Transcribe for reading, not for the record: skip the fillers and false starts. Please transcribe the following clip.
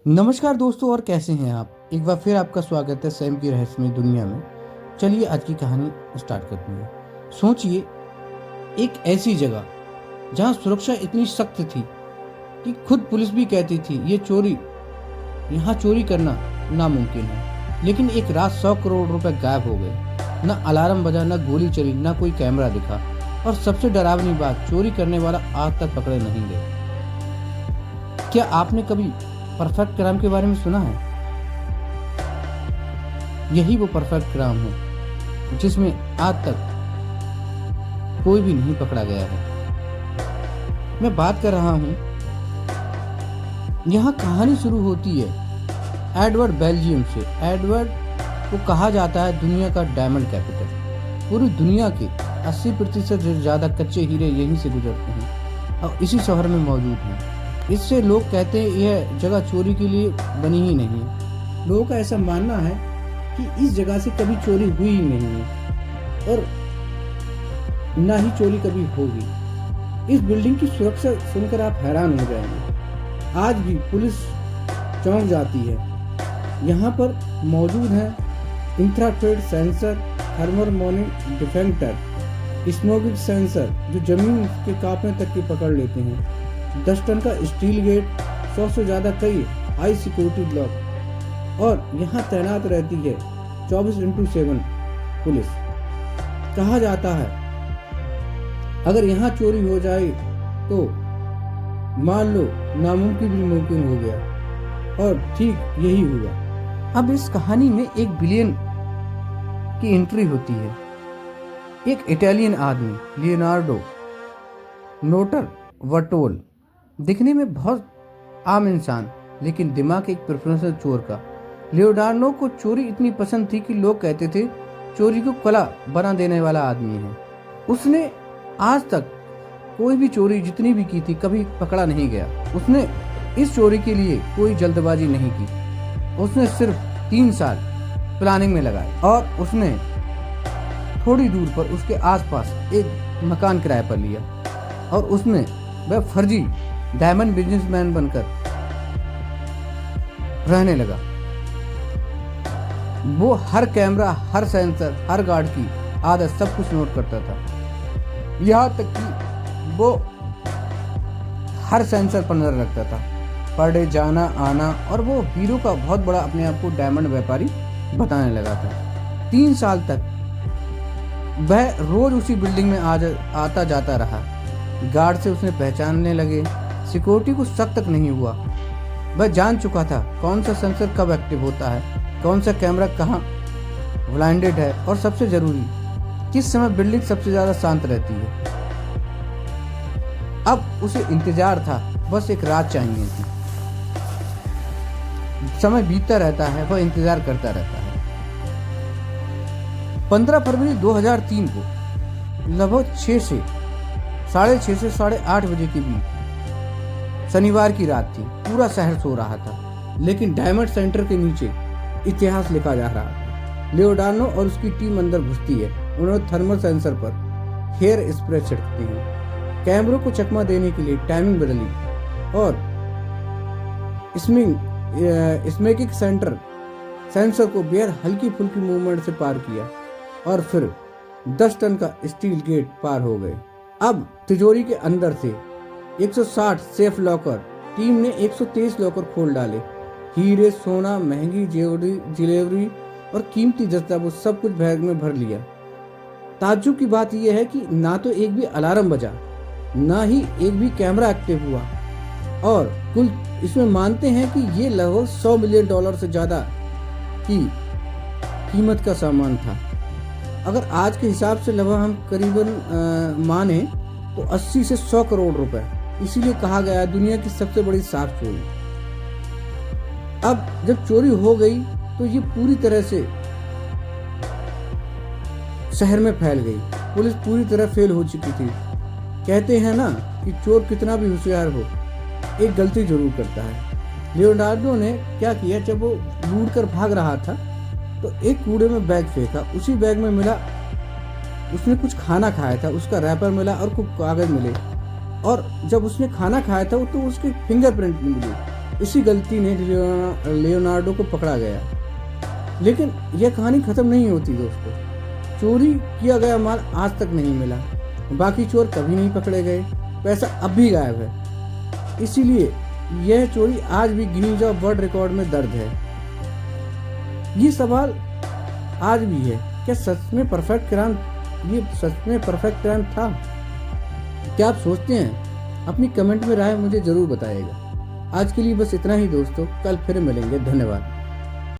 नमस्कार दोस्तों, और कैसे हैं आप। एक बार फिर आपका स्वागत है सैम की रहस्यमय दुनिया में। चलिए आज की कहानी स्टार्ट करते हैं। सोचिए, एक ऐसी जगह जहां सुरक्षा इतनी सख्त थी कि खुद पुलिस भी कहती थी यहाँ चोरी करना नामुमकिन है। लेकिन एक रात 100 करोड़ रुपए गायब हो गए। न अलार्म बजा, न गोली चली, न कोई कैमरा दिखा, और सबसे डरावनी बात, चोरी करने वाला आज तक पकड़े नहीं गए। क्या आपने कभी परफेक्ट क्राइम के बारे में सुना है? यही वो परफेक्ट क्राइम है जिसमें आज तक कोई भी नहीं पकड़ा गया है। मैं बात कर रहा हूं, यहाँ कहानी शुरू होती है एडवर्ड बेल्जियम से। एडवर्ड को कहा जाता है दुनिया का डायमंड कैपिटल। पूरी दुनिया के 80% से ज़्यादा कच्चे हीरे यहीं से गुजरते हैं और इसी शहर में मौजूद हैं। इससे लोग कहते हैं यह जगह चोरी के लिए बनी ही नहीं है। लोगों का ऐसा मानना है कि इस जगह से कभी चोरी हुई ही नहीं है और ना ही चोरी कभी होगी। इस बिल्डिंग की सुरक्षा सुनकर आप हैरान हो जाएंगे। आज भी पुलिस चौंक जाती है। यहाँ पर मौजूद है infrared sensor, thermal monitor detector, smoking sensor जो जमीन के कांपने तक की पकड़ लेते हैं, 10 टन का स्टील गेट, 100 से ज़्यादा कई हाई सिक्योरिटी लॉक, और यहाँ तैनात रहती है 24x7 पुलिस। कहा जाता है अगर यहाँ चोरी हो जाए तो मान लो नामुमकिन भी मुमकिन हो गया, और ठीक यही हुआ। अब इस कहानी में एक विलेन की एंट्री होती है। एक इटालियन आदमी, लियोनार्डो नोटर वर्टोल, दिखने में बहुत आम इंसान, लेकिन दिमाग एक प्रोफेशनल चोर का। लियोनार्डो को चोरी इतनी पसंद थी कि लोग कहते थे चोरी को कला बना देने वाला आदमी है। उसने आज तक कोई भी चोरी जितनी भी की थी कभी पकड़ा नहीं गया। उसने इस चोरी के लिए कोई जल्दबाजी नहीं की। उसने सिर्फ 3 साल प्लानिंग में लगाए और उसने थोड़ी दूर पर उसके आसपास एक मकान किराए पर लिया और उसमें वह फर्जी डायमंड बिजनेसमैन बनकर रहने लगा। वो हर कैमरा, हर सेंसर, हर गार्ड की आदत सब कुछ नोट करता था। यहाँ तक कि वो हर सेंसर पर नजर रखता था, पर डे जाना आना, और वो हीरो का बहुत बड़ा अपने आप को डायमंड व्यापारी बताने लगा था। 3 साल तक वह रोज उसी बिल्डिंग में आता जाता रहा। गार्ड से उसने पहचानने लगे, सिक्योरिटी को शक तक नहीं हुआ। वह जान चुका था कौन सा सेंसर कब एक्टिव होता है, कौन सा कैमरा कहाँ ब्लाइंडेड है, और सबसे जरूरी किस समय बिल्डिंग सबसे ज्यादा शांत रहती है। अब उसे इंतजार था, बस एक रात चाहिए थी। समय बीतता रहता है, वह इंतजार करता रहता है। 15 फरवरी 2003 को लगभग 6 से 6:30 से 8:30 बजे के बीच शनिवार की रात थी। पूरा शहर सो रहा था, लेकिन डायमंड सेंटर के नीचे इतिहास लिखा जा रहा था। लियोनार्डो और उसकी टीम अंदर घुसती है। उन्होंने थर्मल सेंसर पर हेयर स्प्रे छिड़कते हैं, कैमरों को चकमा देने के लिए टाइमिंग बदली, और स्मोकिंग सेंसर को बेहद हल्की फुल्की मूवमेंट से पार किया, और फिर 10 टन का स्टील गेट पार हो गए। अब तिजोरी के अंदर से 160 सेफ लॉकर, टीम ने 123 लॉकर खोल डाले। हीरे, सोना, महंगी ज्वेलरी और कीमती दस्तावेज सब कुछ बैग में भर लिया। ताज्जुब की बात यह है कि ना तो एक भी अलार्म बजा, ना ही एक भी कैमरा एक्टिव हुआ, और कुल इसमें मानते हैं कि ये लगभग $100 मिलियन से ज्यादा की कीमत का सामान था। अगर आज के हिसाब से लगभग हम करीबन माने तो 80 से 100 करोड़ रुपए। इसीलिए कहा गया दुनिया की सबसे बड़ी साफ चोरी। अब जब चोरी हो गई तो ये पूरी तरह से शहर में फैल गई। पुलिस पूरी तरह फेल हो चुकी थी। कहते हैं ना कि चोर कितना भी होशियार हो, एक गलती जरूर करता है। लियोनार्डो ने क्या किया, जब वो लूट कर भाग रहा था तो एक कूड़े में बैग फेंका। उसी बैग में मिला, उसने कुछ खाना खाया था, उसका रैपर मिला और कुछ कागज मिले, और जब उसने खाना खाया था तो उसके फिंगरप्रिंट मिले। इसी गलती ने लियोनार्डो को पकड़ा गया। लेकिन यह कहानी खत्म नहीं होती दोस्तों। चोरी किया गया माल आज तक नहीं मिला, बाकी चोर कभी नहीं पकड़े गए, पैसा अब भी गायब है। इसीलिए यह चोरी आज भी गिनीज ऑफ वर्ल्ड रिकॉर्ड में दर्ज है। ये सवाल आज भी है, क्या सच में परफेक्ट क्राइम था? क्या आप सोचते हैं? अपनी कमेंट में राय मुझे जरूर बताइएगा। आज के लिए बस इतना ही दोस्तों, कल फिर मिलेंगे। धन्यवाद।